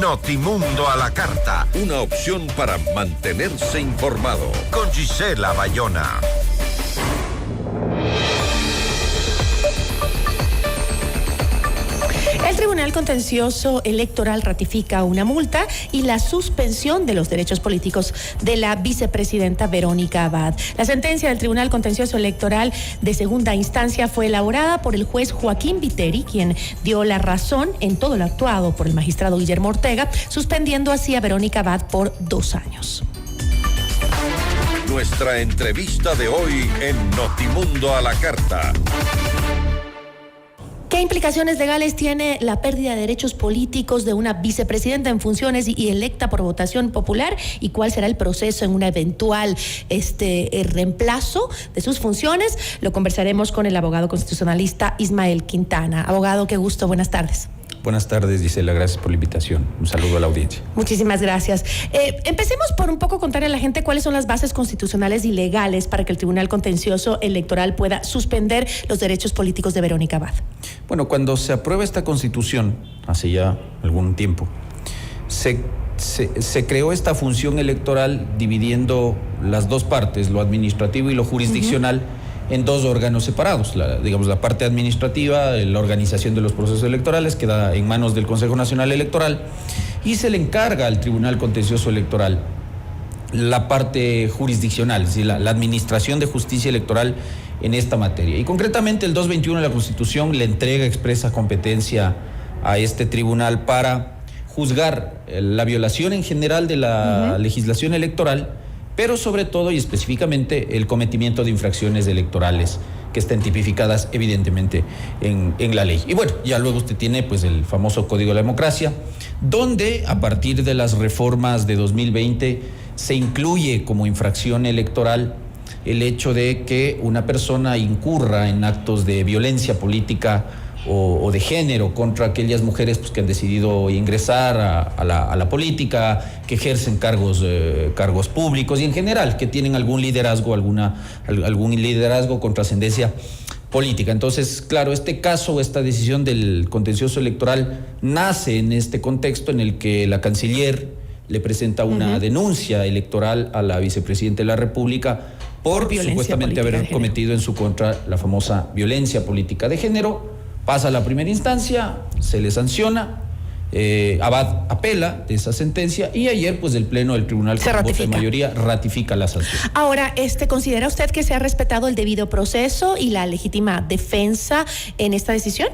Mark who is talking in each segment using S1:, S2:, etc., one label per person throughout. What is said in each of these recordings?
S1: Notimundo a la carta.
S2: Una opción para mantenerse informado.
S1: Con Gisela Bayona.
S3: El Tribunal Contencioso Electoral ratifica una multa y la suspensión de los derechos políticos de la vicepresidenta Verónica Abad. La sentencia del Tribunal Contencioso Electoral de segunda instancia fue elaborada por el juez Joaquín Viteri, quien dio la razón en todo lo actuado por el magistrado Guillermo Ortega, suspendiendo así a Verónica Abad por 2 años.
S2: Nuestra entrevista de hoy en Notimundo a la carta.
S3: ¿Qué implicaciones legales tiene la pérdida de derechos políticos de una vicepresidenta en funciones y electa por votación popular? ¿Y cuál será el proceso en una eventual reemplazo de sus funciones? Lo conversaremos con el abogado constitucionalista Ismael Quintana. Abogado, qué gusto, buenas tardes.
S4: Buenas tardes, Gisela, gracias por la invitación. Un saludo a la audiencia.
S3: Muchísimas gracias. Empecemos por un poco contarle a la gente cuáles son las bases constitucionales y legales para que el Tribunal Contencioso Electoral pueda suspender los derechos políticos de Verónica Abad.
S4: Bueno, cuando se aprueba esta Constitución, hace ya algún tiempo, se creó esta función electoral dividiendo las dos partes, lo administrativo y lo jurisdiccional, en dos órganos separados. La parte administrativa, la organización de los procesos electorales, queda en manos del Consejo Nacional Electoral, y se le encarga al Tribunal Contencioso Electoral la parte jurisdiccional, es decir, la administración de justicia electoral en esta materia. Y concretamente el 221 de la Constitución le entrega expresa competencia a este tribunal para juzgar la violación en general de la legislación electoral, pero sobre todo y específicamente el cometimiento de infracciones electorales que estén tipificadas evidentemente en la ley. Y bueno, ya luego usted tiene pues el famoso Código de la Democracia, donde a partir de las reformas de 2020 se incluye como infracción electoral el hecho de que una persona incurra en actos de violencia política o de género contra aquellas mujeres pues, que han decidido ingresar a la política, que ejercen cargos públicos y en general que tienen algún liderazgo, algún liderazgo con trascendencia política. Entonces, claro, este caso, esta decisión del contencioso electoral nace en este contexto en el que la canciller le presenta una denuncia electoral a la vicepresidenta de la República por supuestamente haber cometido en su contra la famosa violencia política de género. Pasa a la primera instancia, se le sanciona, Abad apela de esa sentencia y ayer pues el Pleno del Tribunal con voto de mayoría ratifica la sanción.
S3: Ahora, ¿considera usted que se ha respetado el debido proceso y la legítima defensa en esta decisión?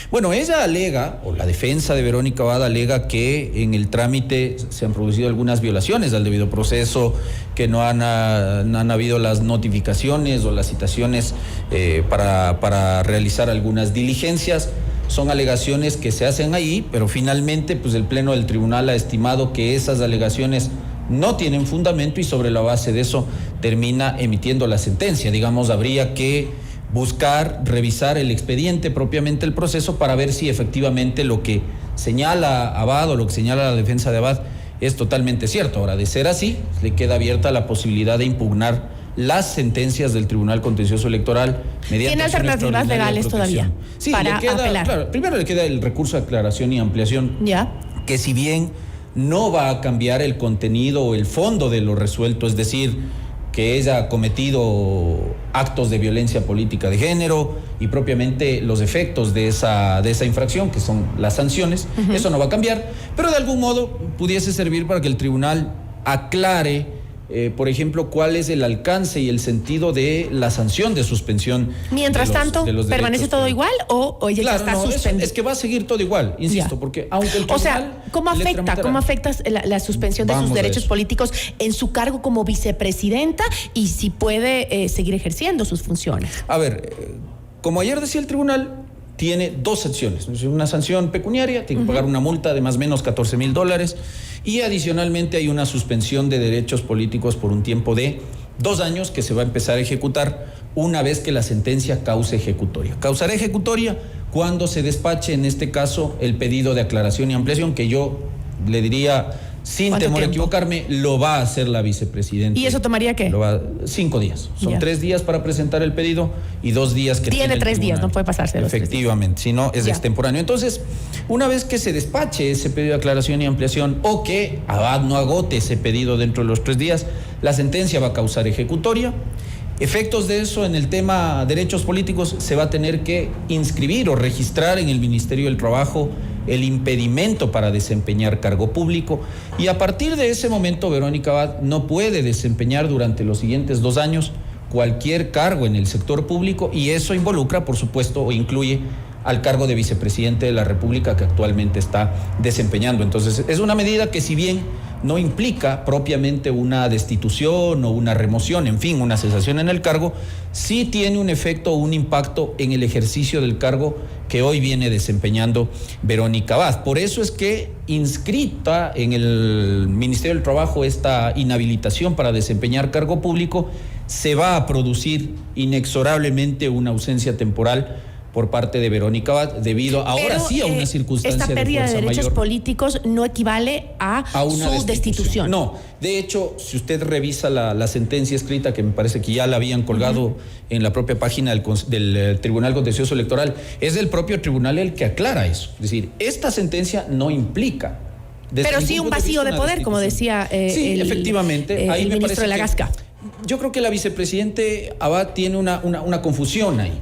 S4: Bueno, ella alega, o la defensa de Verónica Abad alega que en el trámite se han producido algunas violaciones al debido proceso, que no han habido las notificaciones o las citaciones para realizar algunas diligencias. Son alegaciones que se hacen ahí, pero finalmente pues el Pleno del Tribunal ha estimado que esas alegaciones no tienen fundamento y sobre la base de eso termina emitiendo la sentencia. Digamos, habría que buscar, revisar el expediente, propiamente el proceso, para ver si efectivamente lo que señala Abad o lo que señala la defensa de Abad es totalmente cierto. Ahora, de ser así, le queda abierta la posibilidad de impugnar las sentencias del Tribunal Contencioso Electoral mediante
S3: ¿Tiene alternativas legales todavía para apelar?
S4: Claro, primero le queda el recurso de aclaración y ampliación, que si bien no va a cambiar el contenido o el fondo de lo resuelto, es decir, que ella ha cometido actos de violencia política de género y propiamente los efectos de esa infracción, que son las sanciones, eso no va a cambiar, pero de algún modo pudiese servir para que el tribunal aclare, por ejemplo, cuál es el alcance y el sentido de la sanción de suspensión.
S3: Mientras tanto, ¿permanece todo igual o ella ya está suspendida?
S4: Es que va a seguir todo igual, insisto, porque aunque el tribunal...
S3: O sea, ¿cómo afecta la suspensión de sus derechos políticos en su cargo como vicepresidenta y si puede seguir ejerciendo sus funciones?
S4: A ver, como ayer decía el tribunal, tiene dos sanciones. Una sanción pecuniaria, tiene que pagar una multa de más o menos $14,000 y adicionalmente hay una suspensión de derechos políticos por un tiempo de 2 años que se va a empezar a ejecutar una vez que la sentencia cause ejecutoria. Causará ejecutoria cuando se despache, en este caso, el pedido de aclaración y ampliación, que yo le diría Sin temor a equivocarme, lo va a hacer la vicepresidenta.
S3: ¿Y eso tomaría qué?
S4: 5 días. Son 3 días para presentar el pedido y 2 días que
S3: tiene 3 días, no puede pasarse.
S4: Efectivamente, si no es extemporáneo. Entonces, una vez que se despache ese pedido de aclaración y ampliación o que Abad no agote ese pedido dentro de los 3 días, la sentencia va a causar ejecutoria. Efectos de eso en el tema derechos políticos, se va a tener que inscribir o registrar en el Ministerio del Trabajo el impedimento para desempeñar cargo público, y a partir de ese momento Verónica Abad no puede desempeñar durante los siguientes 2 años cualquier cargo en el sector público, y eso involucra, por supuesto, o incluye al cargo de vicepresidente de la República que actualmente está desempeñando. Entonces, es una medida que, si bien no implica propiamente una destitución o una remoción, en fin, una cesación en el cargo, sí tiene un efecto o un impacto en el ejercicio del cargo que hoy viene desempeñando Verónica Abad. Por eso es que, inscrita en el Ministerio del Trabajo esta inhabilitación para desempeñar cargo público, se va a producir inexorablemente una ausencia temporal por parte de Verónica Abad, debido ahora sí a una circunstancia de fuerza mayor.
S3: Esta pérdida de derechos políticos no equivale a una su destitución.
S4: No, de hecho, si usted revisa la sentencia escrita, que me parece que ya la habían colgado en la propia página del Tribunal Contencioso Electoral, es el propio tribunal el que aclara eso. Es decir, esta sentencia no implica...
S3: Pero sí un vacío de poder, como decía
S4: efectivamente, ahí
S3: el ministro de la Gasca.
S4: Yo creo que la vicepresidente Abad tiene una confusión ahí.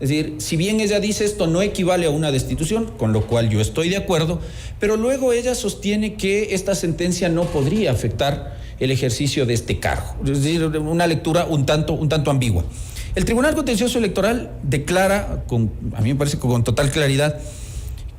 S4: Es decir, si bien ella dice esto no equivale a una destitución, con lo cual yo estoy de acuerdo, pero luego ella sostiene que esta sentencia no podría afectar el ejercicio de este cargo. Es decir, una lectura un tanto ambigua. El Tribunal Contencioso Electoral declara, a mí me parece con total claridad,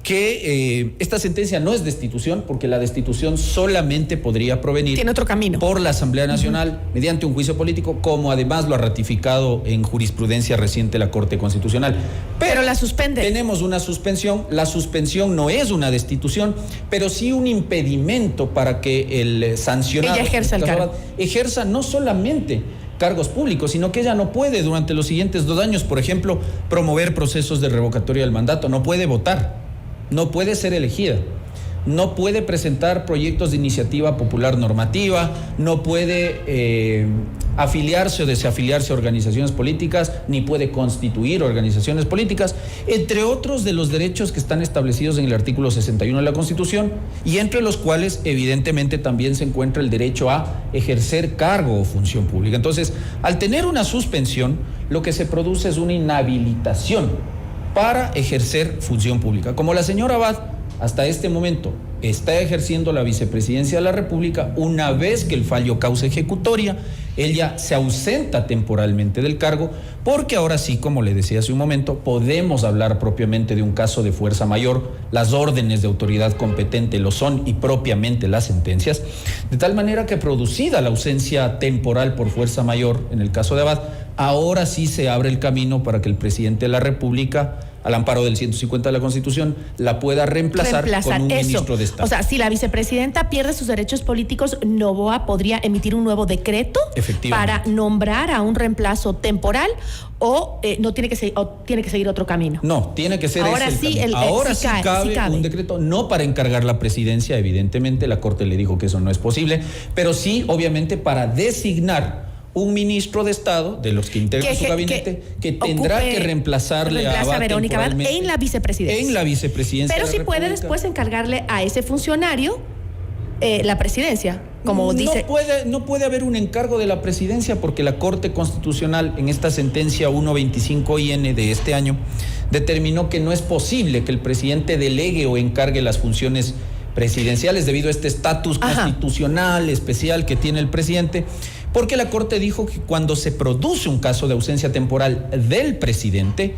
S4: que esta sentencia no es destitución, porque la destitución solamente podría provenir...
S3: Tiene otro camino.
S4: ...por la Asamblea Nacional, mediante un juicio político, como además lo ha ratificado en jurisprudencia reciente la Corte Constitucional.
S3: Pero la suspende.
S4: Tenemos una suspensión. La suspensión no es una destitución, pero sí un impedimento para que el sancionado...
S3: Ella ejerza el cargo.
S4: Ejerza no solamente cargos públicos, sino que ella no puede durante los siguientes 2 años, por ejemplo, promover procesos de revocatoria del mandato, no puede votar, no puede ser elegida, no puede presentar proyectos de iniciativa popular normativa, no puede afiliarse o desafiliarse a organizaciones políticas, ni puede constituir organizaciones políticas, entre otros de los derechos que están establecidos en el artículo 61 de la Constitución, y entre los cuales evidentemente también se encuentra el derecho a ejercer cargo o función pública. Entonces, al tener una suspensión, lo que se produce es una inhabilitación para ejercer función pública. Como la señora Abad hasta este momento está ejerciendo la vicepresidencia de la República, una vez que el fallo causa ejecutoria, ella se ausenta temporalmente del cargo, porque ahora sí, como le decía hace un momento, podemos hablar propiamente de un caso de fuerza mayor. Las órdenes de autoridad competente lo son, y propiamente las sentencias, de tal manera que, producida la ausencia temporal por fuerza mayor en el caso de Abad, ahora sí se abre el camino para que el presidente de la República, al amparo del 150 de la Constitución, la pueda reemplazar con un ministro de Estado.
S3: O sea, si la vicepresidenta pierde sus derechos políticos, Noboa podría emitir un nuevo decreto para nombrar a un reemplazo temporal, o no tiene que seguir otro camino.
S4: No, tiene que ser ahora ese el camino. Ahora sí cabe un decreto, no para encargar la presidencia, evidentemente la Corte le dijo que eso no es posible, pero sí, obviamente, para designar un ministro de Estado, de los que integran su gabinete, que tendrá que reemplazarle a
S3: Verónica Abad en la vicepresidencia.
S4: En la vicepresidencia.
S3: Pero sí puede después encargarle a ese funcionario la presidencia, como dice.
S4: No puede haber un encargo de la presidencia, porque la Corte Constitucional, en esta sentencia 125-IN de este año, determinó que no es posible que el presidente delegue o encargue las funciones presidenciales debido a este estatus constitucional especial que tiene el presidente, porque la Corte dijo que cuando se produce un caso de ausencia temporal del presidente,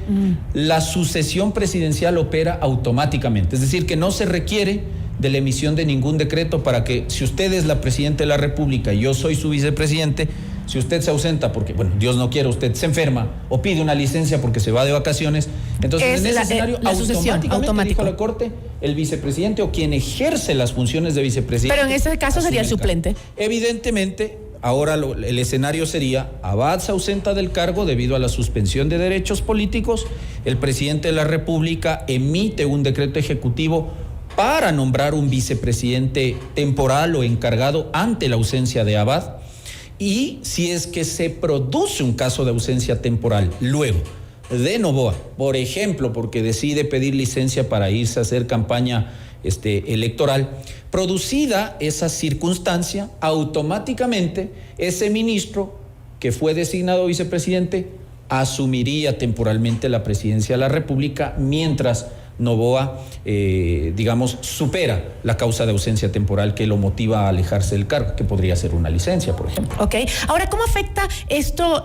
S4: la sucesión presidencial opera automáticamente. Es decir, que no se requiere de la emisión de ningún decreto para que, si usted es la presidenta de la República y yo soy su vicepresidente, si usted se ausenta porque, bueno, Dios no quiera, usted se enferma o pide una licencia porque se va de vacaciones, entonces en ese escenario automáticamente, dijo la Corte, el vicepresidente o quien ejerce las funciones de vicepresidente.
S3: Pero en ese caso sería el suplente.
S4: Evidentemente, ahora el escenario sería: Abad se ausenta del cargo debido a la suspensión de derechos políticos, el presidente de la República emite un decreto ejecutivo para nombrar un vicepresidente temporal o encargado ante la ausencia de Abad. Y si es que se produce un caso de ausencia temporal luego de Noboa, por ejemplo, porque decide pedir licencia para irse a hacer campaña electoral, producida esa circunstancia, automáticamente ese ministro que fue designado vicepresidente asumiría temporalmente la presidencia de la República mientras Noboa, supera la causa de ausencia temporal que lo motiva a alejarse del cargo, que podría ser una licencia, por ejemplo.
S3: Ok. Ahora, ¿cómo afecta esto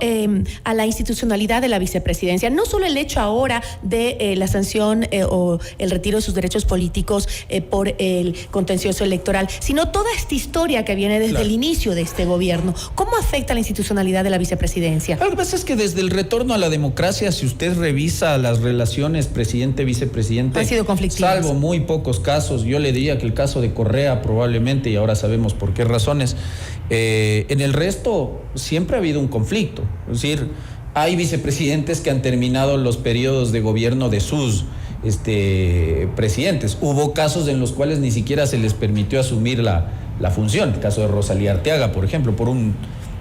S3: a la institucionalidad de la vicepresidencia? No solo el hecho ahora de la sanción o el retiro de sus derechos políticos por el contencioso electoral, sino toda esta historia que viene desde el inicio de este gobierno. ¿Cómo afecta la institucionalidad de la vicepresidencia?
S4: Lo que pasa es que desde el retorno a la democracia, si usted revisa las relaciones presidente-vicepresidente, han sido conflictivas. Salvo muy pocos casos, yo le diría que el caso de Correa probablemente, y ahora sabemos por qué razones, en el resto siempre ha habido un conflicto. Es decir, hay vicepresidentes que han terminado los periodos de gobierno de sus presidentes. Hubo casos en los cuales ni siquiera se les permitió asumir la función. El caso de Rosalía Arteaga, por ejemplo, por un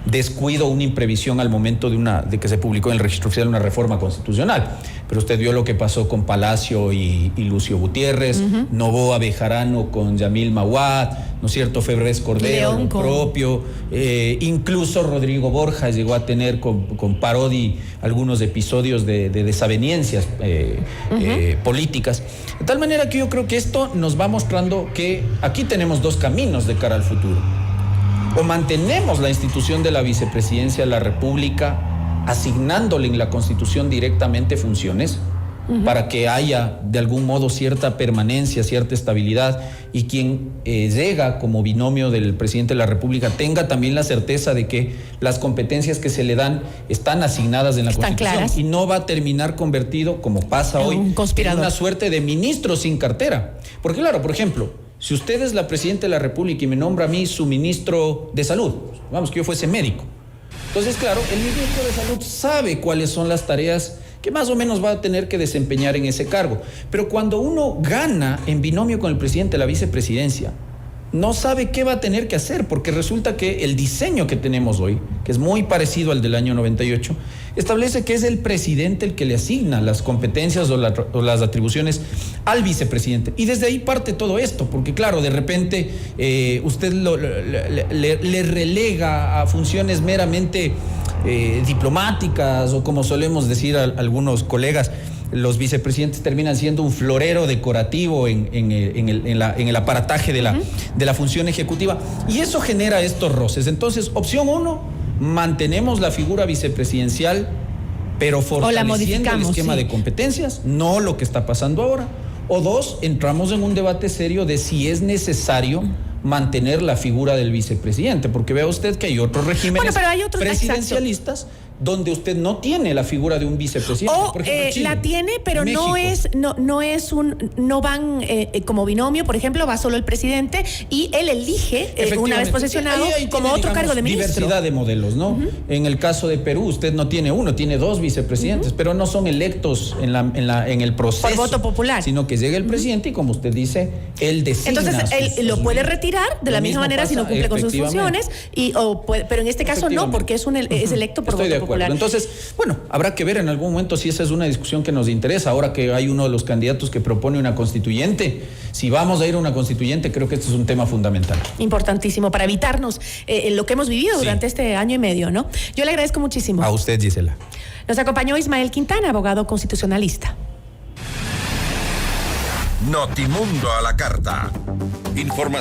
S4: descuido, una imprevisión al momento de que se publicó en el registro oficial una reforma constitucional. Pero usted vio lo que pasó con Palacio y Lucio Gutiérrez, Noboa Bejarano con Yamil Mawad, ¿no es cierto? Febres Cordero, lo propio, incluso Rodrigo Borja llegó a tener con Parodi algunos episodios de desavenencias políticas. De tal manera que yo creo que esto nos va mostrando que aquí tenemos dos caminos de cara al futuro. O mantenemos la institución de la vicepresidencia de la República asignándole en la Constitución directamente funciones para que haya de algún modo cierta permanencia, cierta estabilidad, y quien llega como binomio del presidente de la República tenga también la certeza de que las competencias que se le dan están asignadas en la Constitución claras, y no va a terminar convertido, como pasa hoy, en una suerte de ministro sin cartera. Porque claro, por ejemplo, si usted es la presidenta de la República y me nombra a mí su ministro de Salud, vamos, que yo fuese médico. Entonces, claro, el ministro de Salud sabe cuáles son las tareas que más o menos va a tener que desempeñar en ese cargo. Pero cuando uno gana en binomio con el presidente de la vicepresidencia, no sabe qué va a tener que hacer, porque resulta que el diseño que tenemos hoy, que es muy parecido al del año 98, establece que es el presidente el que le asigna las competencias o las atribuciones al vicepresidente. Y desde ahí parte todo esto, porque claro, de repente usted le relega a funciones meramente diplomáticas, o como solemos decir a algunos colegas, los vicepresidentes terminan siendo un florero decorativo en el aparataje de la función ejecutiva, y eso genera estos roces. Entonces, opción 1, mantenemos la figura vicepresidencial, pero fortaleciendo el esquema de competencias, no lo que está pasando ahora. O 2, entramos en un debate serio de si es necesario mantener la figura del vicepresidente, porque vea usted que hay otros regímenes presidencialistas donde usted no tiene la figura de un vicepresidente.
S3: O por ejemplo, Chile, la tiene, pero México. no van como binomio. Por ejemplo, va solo el presidente y él elige una vez posesionado ahí como tiene, otro cargo de ministro. Diversidad
S4: de modelos, ¿no? En el caso de Perú, usted no tiene uno, tiene 2 vicepresidentes, pero no son electos en el proceso
S3: por voto popular,
S4: sino que llega el presidente y, como usted dice, él designa.
S3: Entonces él lo puede retirar de la misma manera si no cumple con sus funciones, pero en este caso no, porque es electo por voto popular.
S4: Entonces, bueno, habrá que ver en algún momento si esa es una discusión que nos interesa. Ahora que hay uno de los candidatos que propone una constituyente, si vamos a ir a una constituyente, creo que este es un tema fundamental.
S3: Importantísimo para evitarnos lo que hemos vivido durante este año y medio, ¿no? Yo le agradezco muchísimo.
S4: A usted, Gisela.
S3: Nos acompañó Ismael Quintana, abogado constitucionalista.
S1: Notimundo a la carta.
S2: Información